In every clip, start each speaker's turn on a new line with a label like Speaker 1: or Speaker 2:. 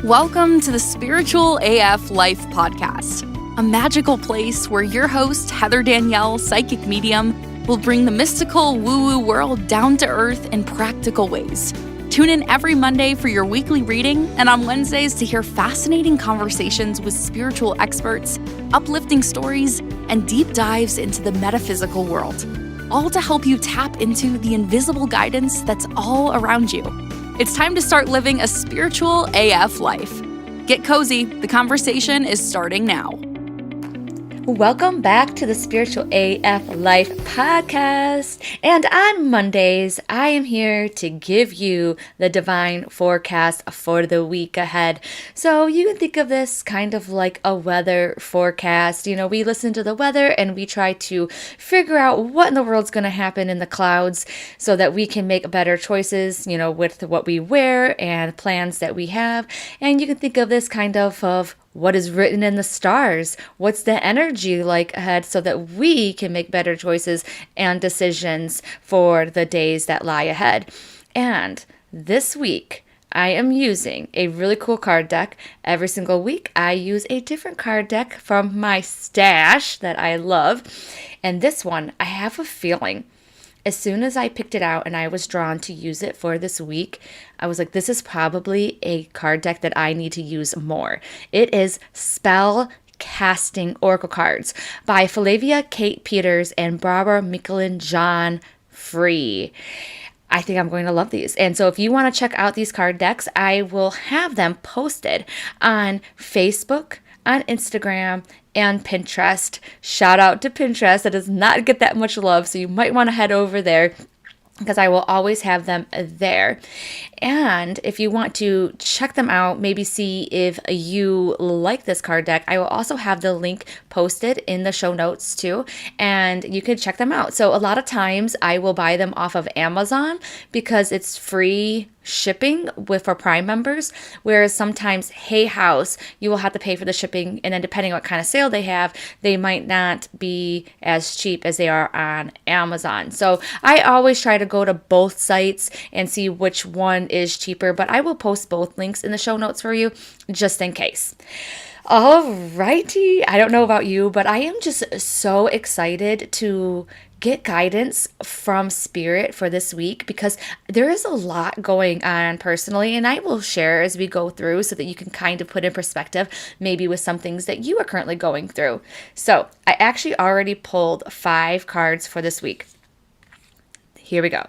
Speaker 1: Welcome to the Spiritual AF Life podcast, a magical place where your host, Heather Danielle, psychic medium, will bring the mystical woo-woo world down to earth in practical ways. Tune in every Monday for your weekly reading and on Wednesdays to hear fascinating conversations with spiritual experts, uplifting stories, and deep dives into the metaphysical world, all to help you tap into the invisible guidance that's all around you. It's time to start living a spiritual AF life. Get cozy. The conversation is starting now.
Speaker 2: Welcome back to the Spiritual AF Life podcast. And on Mondays, I am here to give you the divine forecast for the week ahead. So you can think of this kind of like a weather forecast. You know, we listen to the weather and we try to figure out what in the world's going to happen in the clouds so that we can make better choices, you know, with what we wear and plans that we have. And you can think of this kind of what is written in the stars? What's the energy like ahead so that we can make better choices and decisions for the days that lie ahead? And this week, I am using a really cool card deck. Every single week, I use a different card deck from my stash that I love. And this one, I have a feeling, as soon as I picked it out and I was drawn to use it for this week, I was like, this is probably a card deck that I need to use more. It is Spellcasting Oracle Cards by Flavia Kate Peters and Barbara Michelin John Free. I think I'm going to love these. And so if you want to check out these card decks, I will have them posted on Facebook, on Instagram, and Pinterest. Shout out to Pinterest. That does not get that much love, so you might want to head over there because I will always have them there. And if you want to check them out, maybe see if you like this card deck, I will also have the link posted in the show notes too, and you can check them out. So a lot of times I will buy them off of Amazon because it's free shipping for Prime members, whereas sometimes Hay House, you will have to pay for the shipping, and then depending on what kind of sale they have, they might not be as cheap as they are on Amazon. So I always try to go to both sites and see which one is cheaper, but I will post both links in the show notes for you just in case. Alrighty, I don't know about you, but I am just so excited to get guidance from Spirit for this week because there is a lot going on personally, and I will share as we go through so that you can kind of put in perspective maybe with some things that you are currently going through. So I actually already pulled 5 cards for this week. Here we go.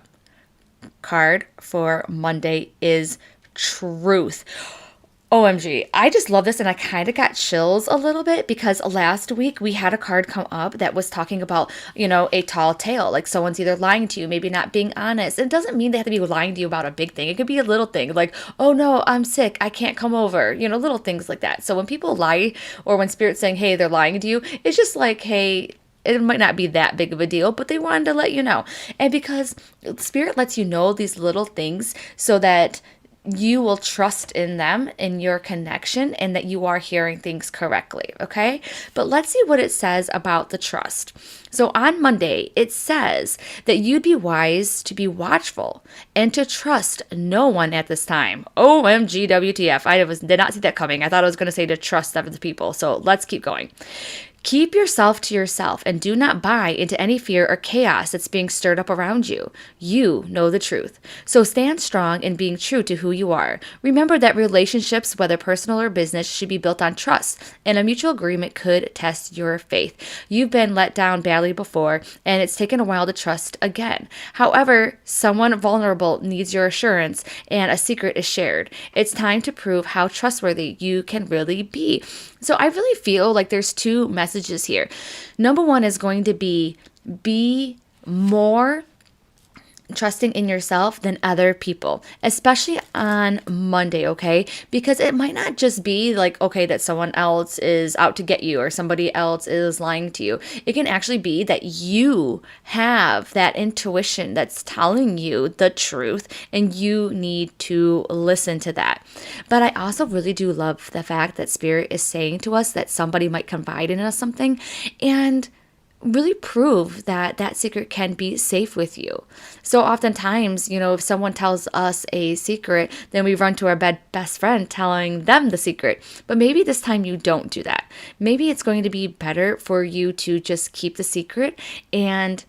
Speaker 2: Card for Monday is Truth. OMG, I just love this, and I kind of got chills a little bit because last week we had a card come up that was talking about, you know, a tall tale, like someone's either lying to you, maybe not being honest. It doesn't mean they have to be lying to you about a big thing. It could be a little thing like, oh no, I'm sick, I can't come over, you know, little things like that. So when people lie, or when Spirit's saying, hey, they're lying to you, it's just like, hey, it might not be that big of a deal, but they wanted to let you know. And because Spirit lets you know these little things so that you will trust in them, in your connection, and that you are hearing things correctly, okay? But let's see what it says about the trust. So on Monday, it says that you'd be wise to be watchful and to trust no one at this time. OMG WTF. I did not see that coming. I thought I was going to say to trust other people. So let's keep going. Keep yourself to yourself and do not buy into any fear or chaos that's being stirred up around you. You know the truth. So stand strong in being true to who you are. Remember that relationships, whether personal or business, should be built on trust, and a mutual agreement could test your faith. You've been let down badly before, and it's taken a while to trust again. However, someone vulnerable needs your assurance, and a secret is shared. It's time to prove how trustworthy you can really be. So I really feel like there's 2 messages here. Number 1 is going to be more trusting in yourself than other people, especially on Monday, okay? Because it might not just be like, okay, that someone else is out to get you or somebody else is lying to you. It can actually be that you have that intuition that's telling you the truth and you need to listen to that. But I also really do love the fact that Spirit is saying to us that somebody might confide in us something, and really prove that that secret can be safe with you. So oftentimes, if someone tells us a secret, then we run to our best friend telling them the secret. But maybe this time you don't do that. Maybe it's going to be better for you to just keep the secret and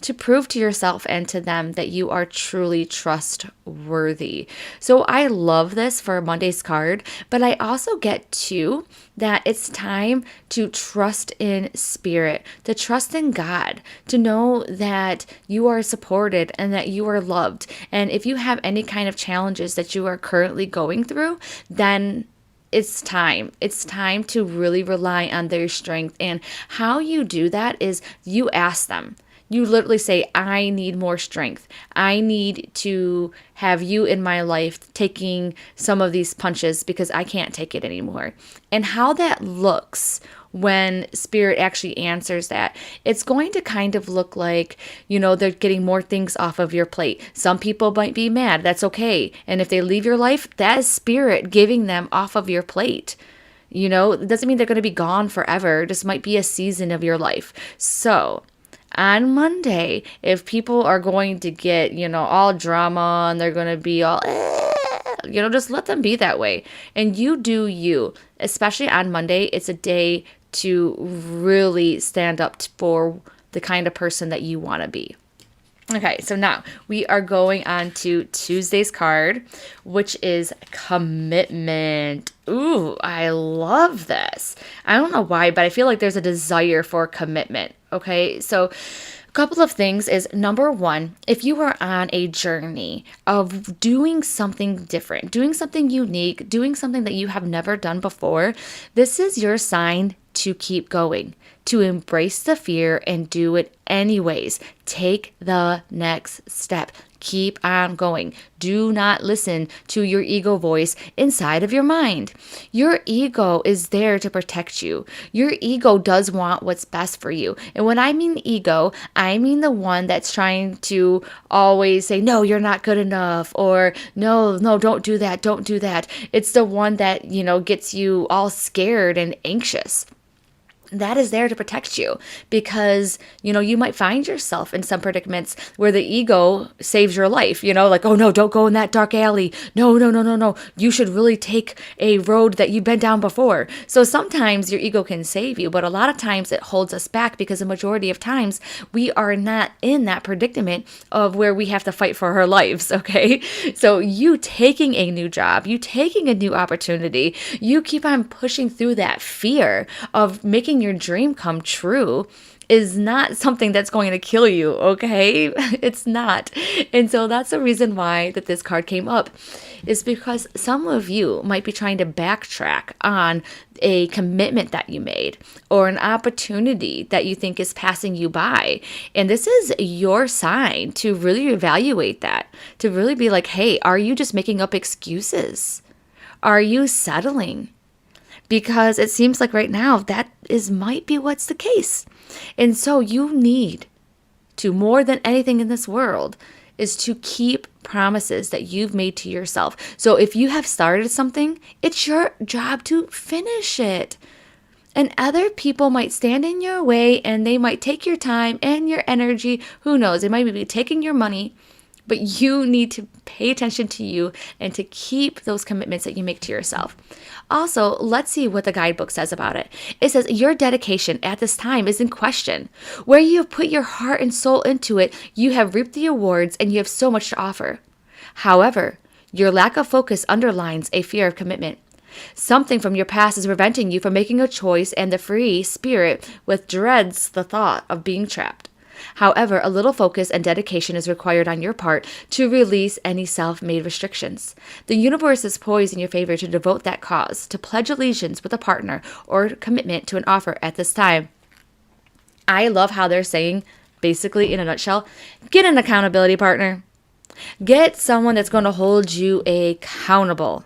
Speaker 2: to prove to yourself and to them that you are truly trustworthy. So I love this for Monday's card, but I also get too that it's time to trust in spirit, to trust in God, to know that you are supported and that you are loved. And if you have any kind of challenges that you are currently going through, then it's time. It's time to really rely on their strength. And how you do that is you ask them. You literally say, I need more strength. I need to have you in my life taking some of these punches because I can't take it anymore. And how that looks when spirit actually answers that, it's going to kind of look like, they're getting more things off of your plate. Some people might be mad. That's okay. And if they leave your life, that is spirit giving them off of your plate. It doesn't mean they're going to be gone forever. This might be a season of your life. So on Monday, if people are going to get, all drama and they're going to be all, just let them be that way. And you do you. Especially on Monday, it's a day to really stand up for the kind of person that you want to be. Okay, so now we are going on to Tuesday's card, which is commitment. Ooh, I love this. I don't know why, but I feel like there's a desire for commitment. Okay, so a couple of things is number one, if you are on a journey of doing something different, doing something unique, doing something that you have never done before, this is your sign to keep going, to embrace the fear and do it anyways. Take the next step. Keep on going. Do not listen to your ego voice inside of your mind. Your ego is there to protect you. Your ego does want what's best for you. And when I mean ego, I mean the one that's trying to always say, no, you're not good enough, or no, don't do that, don't do that. It's the one that, gets you all scared and anxious. That is there to protect you because, you might find yourself in some predicaments where the ego saves your life, like, oh no, don't go in that dark alley. No. You should really take a road that you've been down before. So sometimes your ego can save you, but a lot of times it holds us back because the majority of times we are not in that predicament of where we have to fight for our lives. Okay. So you taking a new job, you taking a new opportunity, you keep on pushing through that fear of making your dream come true is not something that's going to kill you, okay? It's not. And so that's the reason why that this card came up, is because some of you might be trying to backtrack on a commitment that you made or an opportunity that you think is passing you by. And this is your sign to really evaluate that, to really be like, hey, are you just making up excuses? Are you settling? Because it seems like right now that might be what's the case. And so you need to, more than anything in this world, is to keep promises that you've made to yourself. So if you have started something, it's your job to finish it. And other people might stand in your way and they might take your time and your energy. Who knows? They might be taking your money. But you need to pay attention to you and to keep those commitments that you make to yourself. Also, let's see what the guidebook says about it. It says your dedication at this time is in question. Where you have put your heart and soul into it, you have reaped the awards and you have so much to offer. However, your lack of focus underlines a fear of commitment. Something from your past is preventing you from making a choice, and the free spirit dreads the thought of being trapped. However, a little focus and dedication is required on your part to release any self-made restrictions. The universe is poised in your favor to devote that cause, to pledge allegiance with a partner or commitment to an offer at this time. I love how they're saying, basically in a nutshell, get an accountability partner. Get someone that's going to hold you accountable.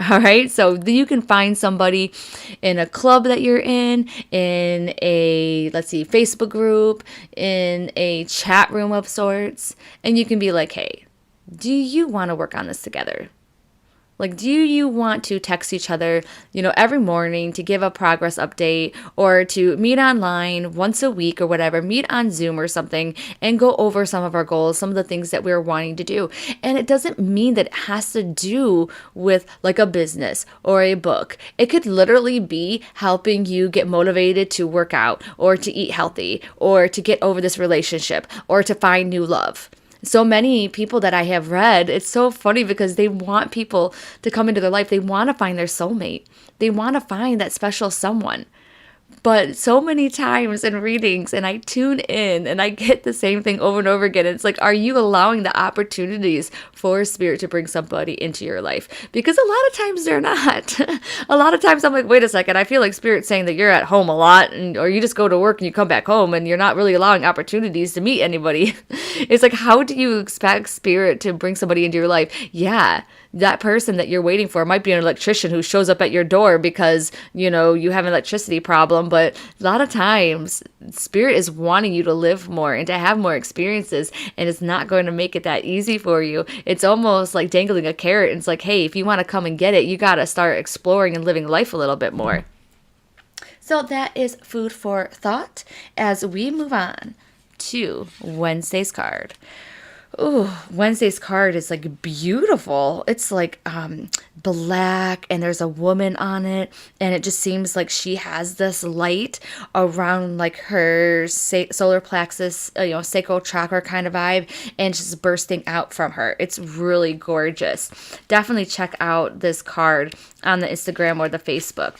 Speaker 2: All right, so you can find somebody in a club that you're in a, Facebook group, in a chat room of sorts, and you can be like, hey, do you want to work on this together? Like, do you want to text each other, every morning to give a progress update, or to meet online once a week or whatever, meet on Zoom or something and go over some of our goals, some of the things that we're wanting to do? And it doesn't mean that it has to do with like a business or a book. It could literally be helping you get motivated to work out or to eat healthy or to get over this relationship or to find new love. So many people that I have read, it's so funny because they want people to come into their life. They want to find their soulmate. They want to find that special someone. But so many times in readings, and I tune in and I get the same thing over and over again. It's like, are you allowing the opportunities for spirit to bring somebody into your life? Because a lot of times they're not. A lot of times I'm like, wait a second, I feel like spirit's saying that you're at home a lot, or you just go to work and you come back home and you're not really allowing opportunities to meet anybody. It's like, how do you expect spirit to bring somebody into your life? Yeah, that person that you're waiting for might be an electrician who shows up at your door because, you have an electricity problem. But a lot of times, spirit is wanting you to live more and to have more experiences, and it's not going to make it that easy for you. It's almost like dangling a carrot. And it's like, hey, if you want to come and get it, you got to start exploring and living life a little bit more. So that is food for thought as we move on to Wednesday's card. Ooh, Wednesday's card is like beautiful. It's like black, and there's a woman on it, and it just seems like she has this light around like her solar plexus, sacral chakra kind of vibe, and just bursting out from her. It's really gorgeous. Definitely check out this card on the Instagram or the Facebook.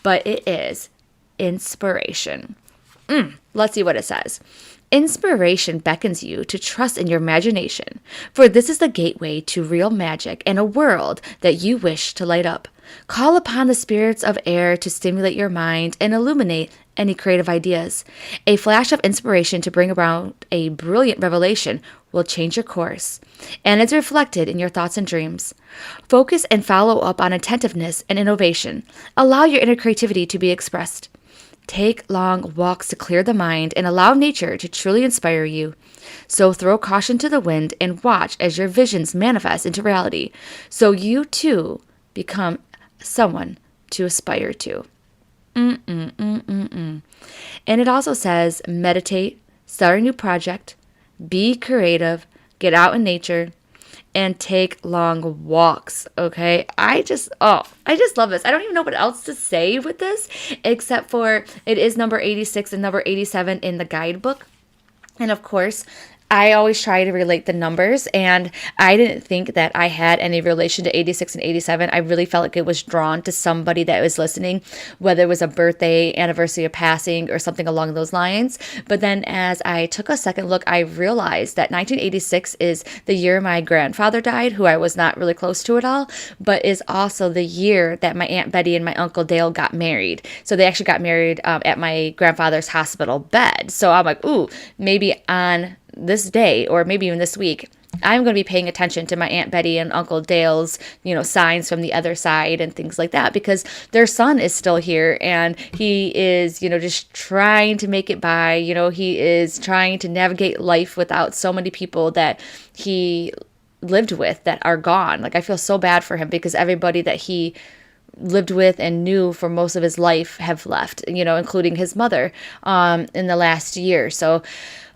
Speaker 2: But it is inspiration. Let's see what it says. Inspiration beckons you to trust in your imagination, for this is the gateway to real magic and a world that you wish to light up. Call upon the spirits of air to stimulate your mind and illuminate any creative ideas. A flash of inspiration to bring about a brilliant revelation will change your course, and is reflected in your thoughts and dreams. Focus and follow up on attentiveness and innovation. Allow your inner creativity to be expressed. Take long walks to clear the mind and allow nature to truly inspire you. So throw caution to the wind and watch as your visions manifest into reality, so you too become someone to aspire to. And it also says meditate, start a new project, be creative, get out in nature, and take long walks, okay? I just love this. I don't even know what else to say with this, except for it is number 86 and number 87 in the guidebook. And of course, I always try to relate the numbers, and I didn't think that I had any relation to 86 and 87. I really felt like it was drawn to somebody that was listening, whether it was a birthday, anniversary of passing, or something along those lines. But then as I took a second look, I realized that 1986 is the year my grandfather died, who I was not really close to at all, but is also the year that my Aunt Betty and my Uncle Dale got married. So they actually got married at my grandfather's hospital bed. So I'm like, ooh, maybe on this day, or maybe even this week, I'm going to be paying attention to my Aunt Betty and Uncle Dale's, signs from the other side and things like that, because their son is still here, and he is, just trying to make it by, he is trying to navigate life without so many people that he lived with that are gone. Like, I feel so bad for him, because everybody that he lived with and knew for most of his life have left, including his mother, in the last year. So,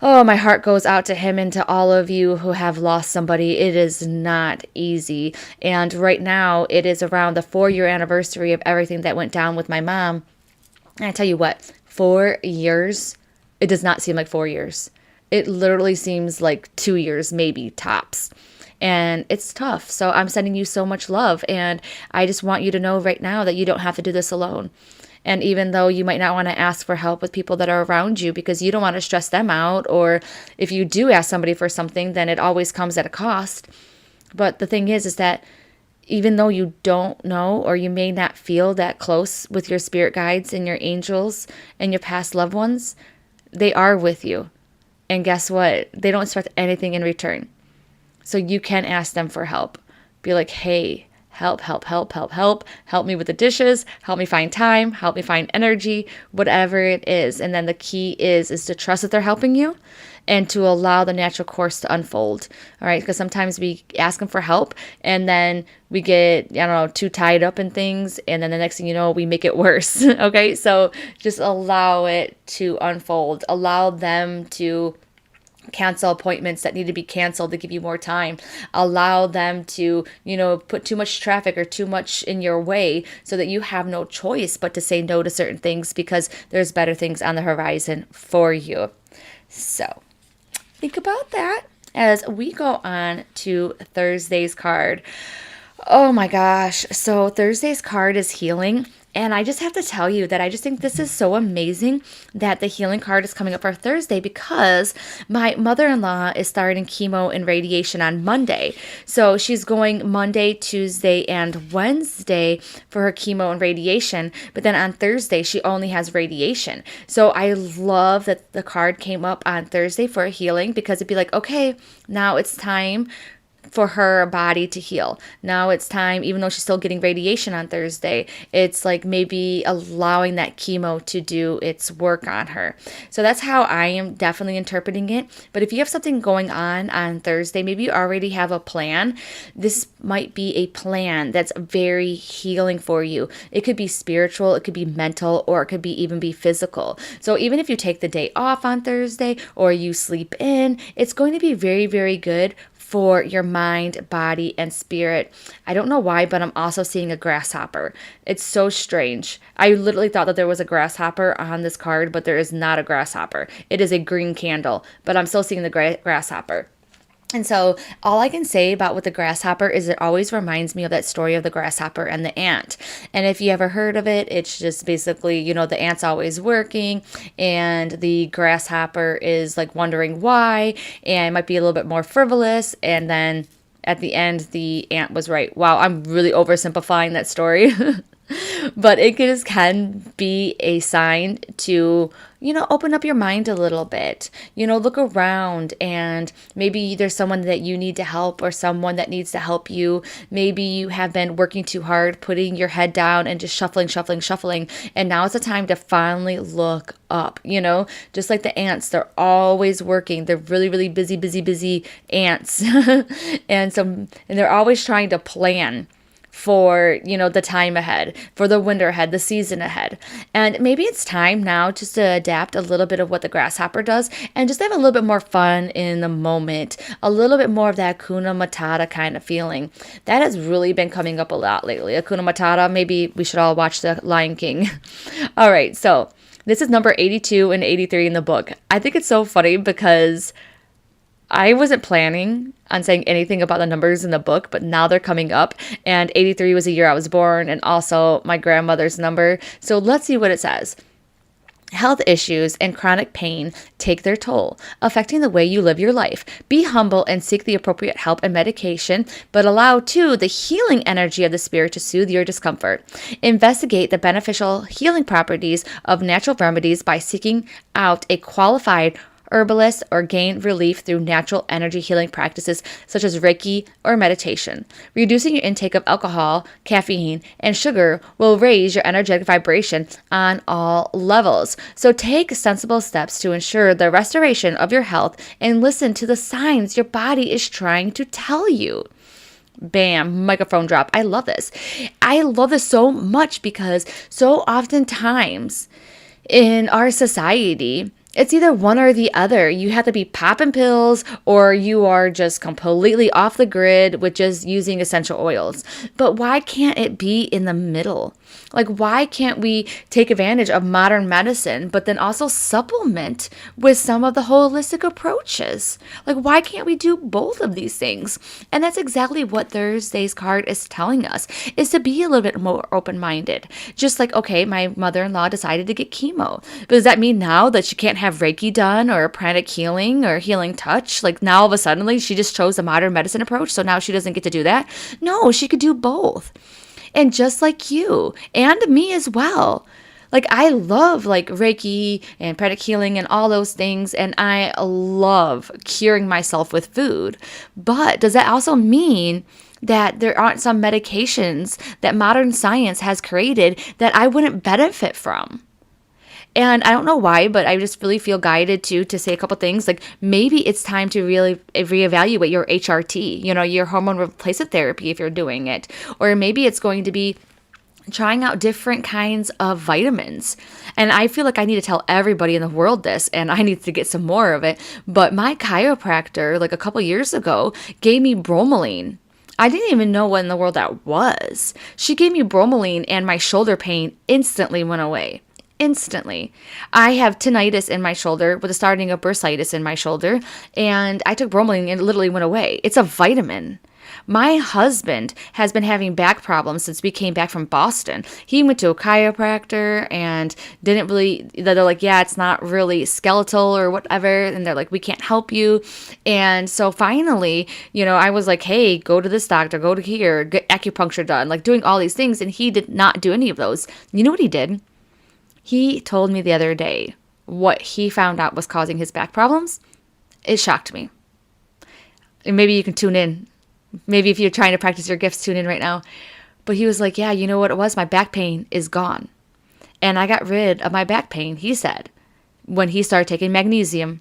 Speaker 2: my heart goes out to him and to all of you who have lost somebody. It is not easy. And right now it is around the 4-year anniversary of everything that went down with my mom. And I tell you what, 4 years, it does not seem like 4 years. It literally seems like 2 years, maybe tops. And it's tough. So I'm sending you so much love. And I just want you to know right now that you don't have to do this alone. And even though you might not want to ask for help with people that are around you because you don't want to stress them out, or if you do ask somebody for something, then it always comes at a cost. But the thing is that even though you don't know, or you may not feel that close with your spirit guides and your angels and your past loved ones, they are with you. And guess what? They don't expect anything in return. So you can ask them for help. Be like, hey, help me with the dishes, help me find time, help me find energy, whatever it is. And then the key is to trust that they're helping you, and to allow the natural course to unfold. All right. Because sometimes we ask them for help and then we get, too tied up in things. And then the next thing you know, we make it worse. Okay. So just allow it to unfold. Allow them to cancel appointments that need to be canceled to give you more time. Allow them to, put too much traffic or too much in your way so that you have no choice but to say no to certain things because there's better things on the horizon for you. So think about that as we go on to Thursday's card. Oh my gosh. So Thursday's card is healing. And I just have to tell you that I just think this is so amazing that the healing card is coming up for Thursday because my mother-in-law is starting chemo and radiation on Monday. So she's going Monday, Tuesday, and Wednesday for her chemo and radiation. But then on Thursday, she only has radiation. So I love that the card came up on Thursday for a healing because it'd be like, okay, now it's time for her body to heal. Now it's time, even though she's still getting radiation on Thursday, it's like maybe allowing that chemo to do its work on her. So that's how I am definitely interpreting it. But if you have something going on Thursday, maybe you already have a plan. This might be a plan that's very healing for you. It could be spiritual, it could be mental, or it could be even be physical. So even if you take the day off on Thursday or you sleep in, it's going to be very, very good for your mind, body, and spirit. I don't know why, but I'm also seeing a grasshopper. It's so strange. I literally thought that there was a grasshopper on this card, but there is not a grasshopper. It is a green candle, but I'm still seeing the grasshopper. And so all I can say about with the grasshopper is it always reminds me of that story of the grasshopper and the ant. And if you ever heard of it, it's just basically, the ant's always working and the grasshopper is like wondering why, and it might be a little bit more frivolous. And then at the end, the ant was right. Wow, I'm really oversimplifying that story. But it just can be a sign to, open up your mind a little bit, look around and maybe there's someone that you need to help or someone that needs to help you. Maybe you have been working too hard, putting your head down and just shuffling. And now it's the time to finally look up, just like the ants, they're always working. They're really, really busy ants. and they're always trying to plan for, the time ahead, for the winter ahead, the season ahead. And maybe it's time now just to adapt a little bit of what the grasshopper does and just have a little bit more fun in the moment, a little bit more of that Hakuna Matata kind of feeling. That has really been coming up a lot lately. Hakuna Matata, maybe we should all watch The Lion King. All right, so this is number 82 and 83 in the book. I think it's so funny because I wasn't planning on saying anything about the numbers in the book, but now they're coming up. And 83 was the year I was born and also my grandmother's number. So let's see what it says. Health issues and chronic pain take their toll, affecting the way you live your life. Be humble and seek the appropriate help and medication, but allow, too, the healing energy of the spirit to soothe your discomfort. Investigate the beneficial healing properties of natural remedies by seeking out a qualified herbalist or gain relief through natural energy healing practices such as Reiki or meditation. Reducing your intake of alcohol, caffeine, and sugar will raise your energetic vibration on all levels. So take sensible steps to ensure the restoration of your health and listen to the signs your body is trying to tell you. Bam, microphone drop. I love this. I love this so much because so oftentimes in our society, it's either one or the other. You have to be popping pills or you are just completely off the grid with just using essential oils. But why can't it be in the middle? Like, why can't we take advantage of modern medicine, but then also supplement with some of the holistic approaches? Like, why can't we do both of these things? And that's exactly what Thursday's card is telling us, is to be a little bit more open-minded. Just like, okay, my mother-in-law decided to get chemo. But does that mean now that she can't have Reiki done or pranic healing or healing touch? Like, now all of a sudden, she just chose the modern medicine approach, so now she doesn't get to do that? No, she could do both. And just like you and me as well. Like, I love like Reiki and pranic healing and all those things. And I love curing myself with food. But does that also mean that there aren't some medications that modern science has created that I wouldn't benefit from? And I don't know why, but I just really feel guided to say a couple things. Like maybe it's time to really reevaluate your HRT, your hormone replacement therapy if you're doing it. Or maybe it's going to be trying out different kinds of vitamins. And I feel like I need to tell everybody in the world this, and I need to get some more of it. But my chiropractor, like a couple years ago, gave me bromelain. I didn't even know what in the world that was. She gave me bromelain and my shoulder pain instantly went away. Instantly. I have tinnitus in my shoulder with a starting of bursitis in my shoulder, and I took bromelain and it literally went away. It's a vitamin. My husband has been having back problems since we came back from Boston. He went to a chiropractor and they're like, yeah, it's not really skeletal or whatever. And they're like, we can't help you. And so finally, I was like, hey, go to this doctor, go to here, get acupuncture done, like doing all these things. And he did not do any of those. You know what he did? He told me the other day what he found out was causing his back problems. It shocked me. And maybe you can tune in. Maybe if you're trying to practice your gifts, tune in right now. But he was like, yeah, you know what it was? My back pain is gone. And I got rid of my back pain, he said, when he started taking magnesium.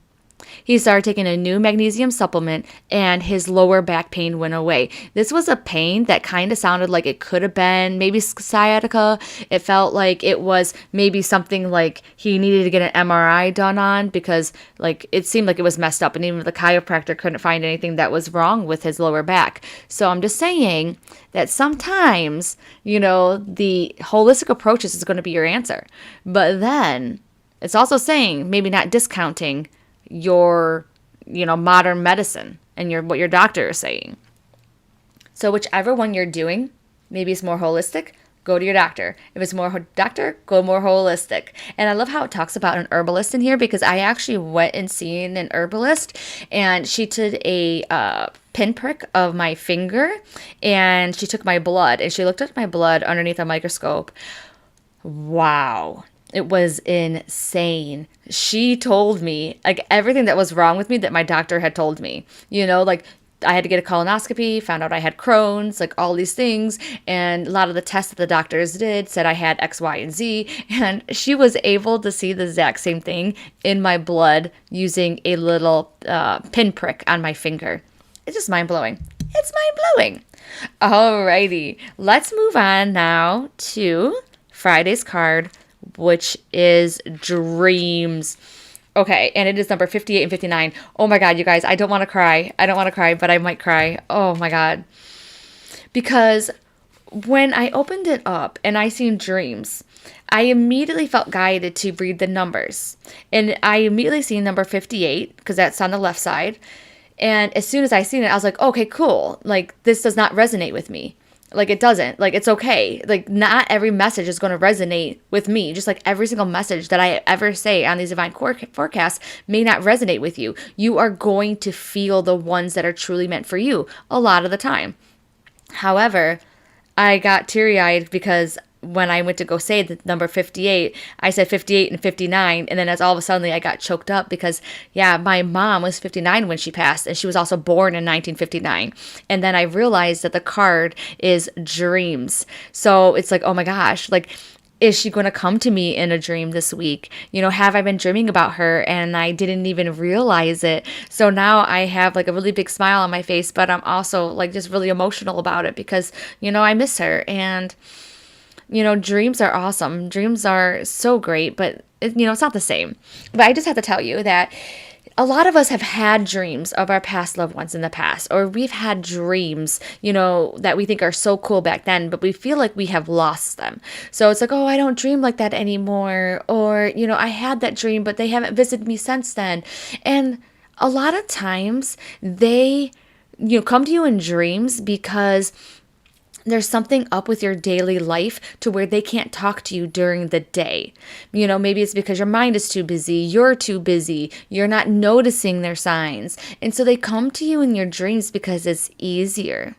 Speaker 2: He started taking a new magnesium supplement and his lower back pain went away. This was a pain that kind of sounded like it could have been maybe sciatica. It felt like it was maybe something like he needed to get an MRI done on because like it seemed like it was messed up and even the chiropractor couldn't find anything that was wrong with his lower back. So I'm just saying that sometimes, the holistic approaches is going to be your answer. But then it's also saying maybe not discounting your modern medicine and what your doctor is saying. So whichever one you're doing, maybe it's more holistic, go to your doctor. If it's more doctor, go more holistic. And I love how it talks about an herbalist in here because I actually went and seen an herbalist and she did a pinprick of my finger and she took my blood and she looked at my blood underneath a microscope. Wow. It was insane. She told me like everything that was wrong with me that my doctor had told me, like I had to get a colonoscopy, found out I had Crohn's, like all these things. And a lot of the tests that the doctors did said I had X, Y, and Z. And she was able to see the exact same thing in my blood using a little pinprick on my finger. It's just mind-blowing. It's mind-blowing. Alrighty, let's move on now to Friday's card, which is dreams. Okay, and it is number 58 and 59. Oh my God, you guys, I don't want to cry. I don't want to cry, but I might cry. Oh my God. Because when I opened it up and I seen dreams, I immediately felt guided to read the numbers. And I immediately seen number 58, because that's on the left side. And as soon as I seen it, I was like, okay, cool. Like, this does not resonate with me. Like, it doesn't. Like, it's okay. Like, not every message is going to resonate with me. Just like every single message that I ever say on these divine forecasts may not resonate with you. You are going to feel the ones that are truly meant for you a lot of the time. However, I got teary-eyed because when I went to go say the number 58, I said 58 and 59. And then as all of a sudden I got choked up because, yeah, my mom was 59 when she passed. And she was also born in 1959. And then I realized that the card is dreams. So it's like, oh my gosh, like, is she going to come to me in a dream this week? Have I been dreaming about her and I didn't even realize it? So now I have like a really big smile on my face, but I'm also like just really emotional about it because, I miss her. And dreams are awesome. Dreams are so great, but it's not the same. But I just have to tell you that a lot of us have had dreams of our past loved ones in the past, or we've had dreams, that we think are so cool back then, but we feel like we have lost them. So it's like, oh, I don't dream like that anymore. Or, I had that dream, but they haven't visited me since then. And a lot of times they, come to you in dreams because there's something up with your daily life to where they can't talk to you during the day. Maybe it's because your mind is too busy, you're too busy, you're not noticing their signs. And so they come to you in your dreams because it's easier.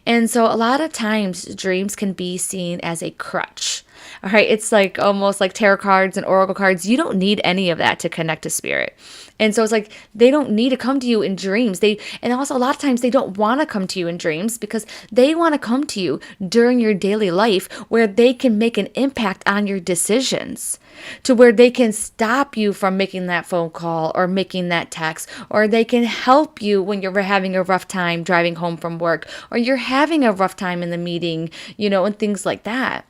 Speaker 2: And so a lot of times dreams can be seen as a crutch. All right. It's like almost like tarot cards and oracle cards. You don't need any of that to connect to spirit. And so it's like they don't need to come to you in dreams. And also a lot of times they don't want to come to you in dreams because they want to come to you during your daily life where they can make an impact on your decisions, to where they can stop you from making that phone call or making that text, or they can help you when you're having a rough time driving home from work, or you're having a rough time in the meeting, and things like that.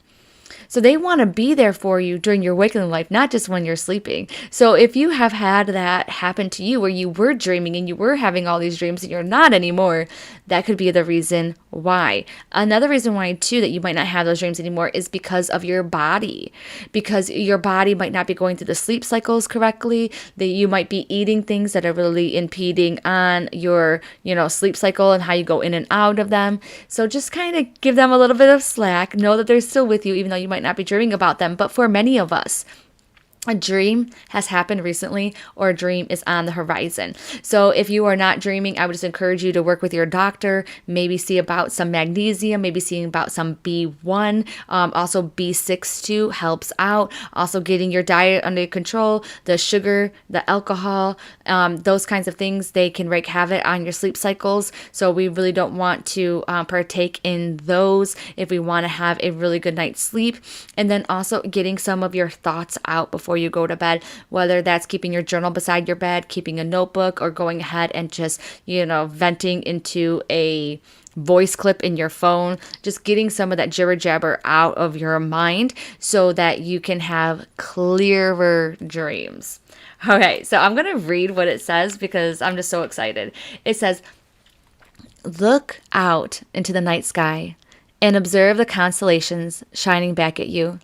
Speaker 2: So they want to be there for you during your waking life, not just when you're sleeping. So if you have had that happen to you where you were dreaming and you were having all these dreams and you're not anymore, that could be the reason why. Another reason why too that you might not have those dreams anymore is because of your body. Because your body might not be going through the sleep cycles correctly, that you might be eating things that are really impeding on your, sleep cycle and how you go in and out of them. So just kind of give them a little bit of slack. Know that they're still with you even though you might not be dreaming about them. But for many of us, a dream has happened recently or a dream is on the horizon. So if you are not dreaming, I would just encourage you to work with your doctor, maybe see about some magnesium, maybe seeing about some B1, also B6 too helps out. Also getting your diet under control, the sugar, the alcohol, those kinds of things, they can wreak havoc on your sleep cycles. So we really don't want to partake in those if we want to have a really good night's sleep. And then also getting some of your thoughts out before you go to bed, whether that's keeping your journal beside your bed, keeping a notebook, or going ahead and just, venting into a voice clip in your phone, just getting some of that jibber jabber out of your mind so that you can have clearer dreams. Okay, so I'm going to read what it says because I'm just so excited. It says, look out into the night sky and observe the constellations shining back at you.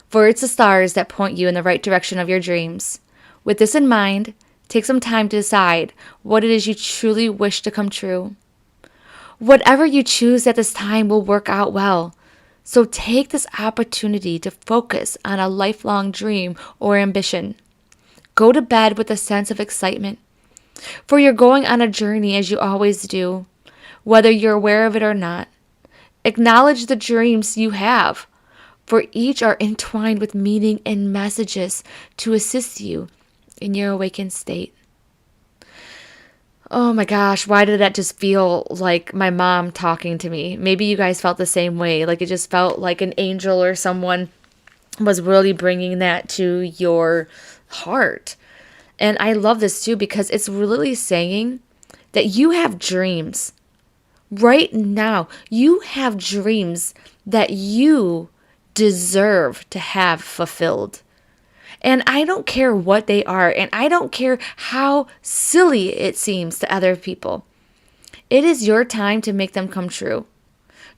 Speaker 2: For it's the stars that point you in the right direction of your dreams. With this in mind, take some time to decide what it is you truly wish to come true. Whatever you choose at this time will work out well. So take this opportunity to focus on a lifelong dream or ambition. Go to bed with a sense of excitement, for you're going on a journey as you always do, whether you're aware of it or not. Acknowledge the dreams you have, for each are entwined with meaning and messages to assist you in your awakened state. Oh my gosh, why did that just feel like my mom talking to me? Maybe you guys felt the same way. Like it just felt like an angel or someone was really bringing that to your heart. And I love this too because it's really saying that you have dreams. Right now, you have dreams that you deserve to have fulfilled. And I don't care what they are, and I don't care how silly it seems to other people. It is your time to make them come true.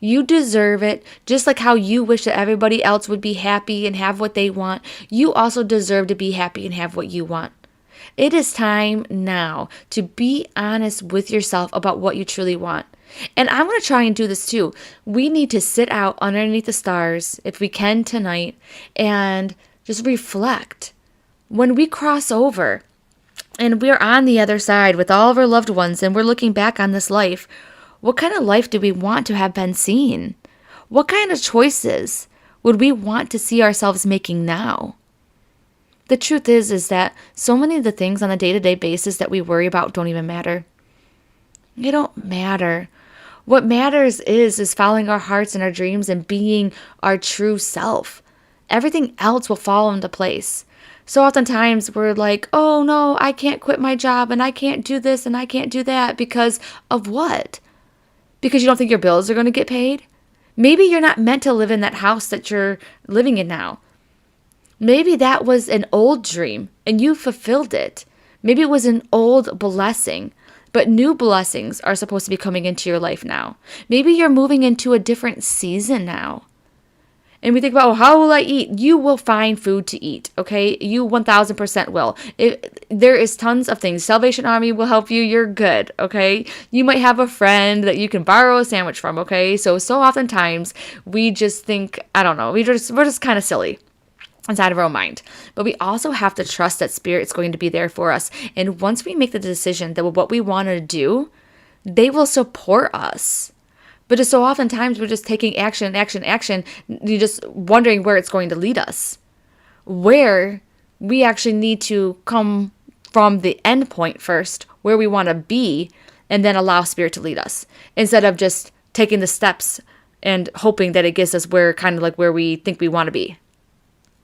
Speaker 2: You deserve it, just like how you wish that everybody else would be happy and have what they want. You also deserve to be happy and have what you want. It is time now to be honest with yourself about what you truly want. And I'm going to try and do this too. We need to sit out underneath the stars, if we can tonight, and just reflect. When we cross over and we're on the other side with all of our loved ones and we're looking back on this life, what kind of life do we want to have been seen? What kind of choices would we want to see ourselves making now? The truth is that so many of the things on a day-to-day basis that we worry about don't even matter. They don't matter. What matters is following our hearts and our dreams and being our true self. Everything else will fall into place. So oftentimes we're like, oh no, I can't quit my job and I can't do this and I can't do that because of what? Because you don't think your bills are going to get paid? Maybe you're not meant to live in that house that you're living in now. Maybe that was an old dream and you fulfilled it. Maybe it was an old blessing, but new blessings are supposed to be coming into your life now. Maybe you're moving into a different season now. And we think about, how will I eat? You will find food to eat, okay? You 1000% will. There is tons of things. Salvation Army will help you. You're good, okay? You might have a friend that you can borrow a sandwich from, okay? So oftentimes we just think, I don't know, we're just kind of silly inside of our own mind. But we also have to trust that Spirit's going to be there for us. And once we make the decision that what we want to do, they will support us. But just so oftentimes we're just taking action. You're just wondering where it's going to lead us. Where we actually need to come from the end point first, where we want to be, and then allow Spirit to lead us. Instead of just taking the steps and hoping that it gets us where we think we want to be.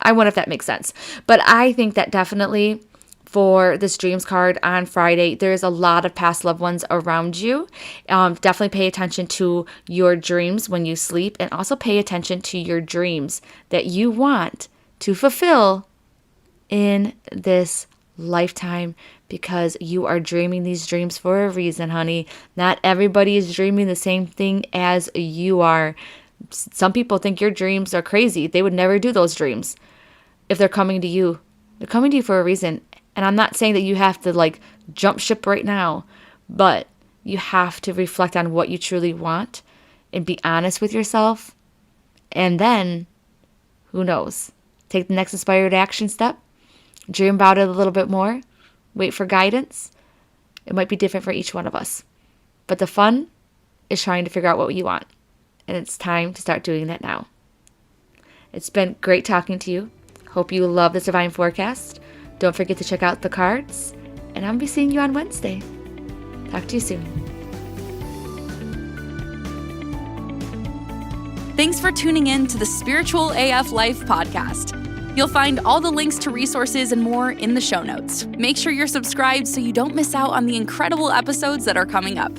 Speaker 2: I wonder if that makes sense. But I think that definitely for this dreams card on Friday, there's a lot of past loved ones around you. Definitely pay attention to your dreams when you sleep, and also pay attention to your dreams that you want to fulfill in this lifetime, because you are dreaming these dreams for a reason, honey. Not everybody is dreaming the same thing as you are. Some people think your dreams are crazy. They would never do those dreams. If they're coming to you, they're coming to you for a reason. And I'm not saying that you have to jump ship right now, but you have to reflect on what you truly want and be honest with yourself. And then, who knows? Take the next inspired action step. Dream about it a little bit more. Wait for guidance. It might be different for each one of us. But the fun is trying to figure out what you want. And it's time to start doing that now. It's been great talking to you. Hope you love this divine forecast. Don't forget to check out the cards, and I'll be seeing you on Wednesday. Talk to you soon.
Speaker 1: Thanks for tuning in to the Spiritual AF Life podcast. You'll find all the links to resources and more in the show notes. Make sure you're subscribed so you don't miss out on the incredible episodes that are coming up.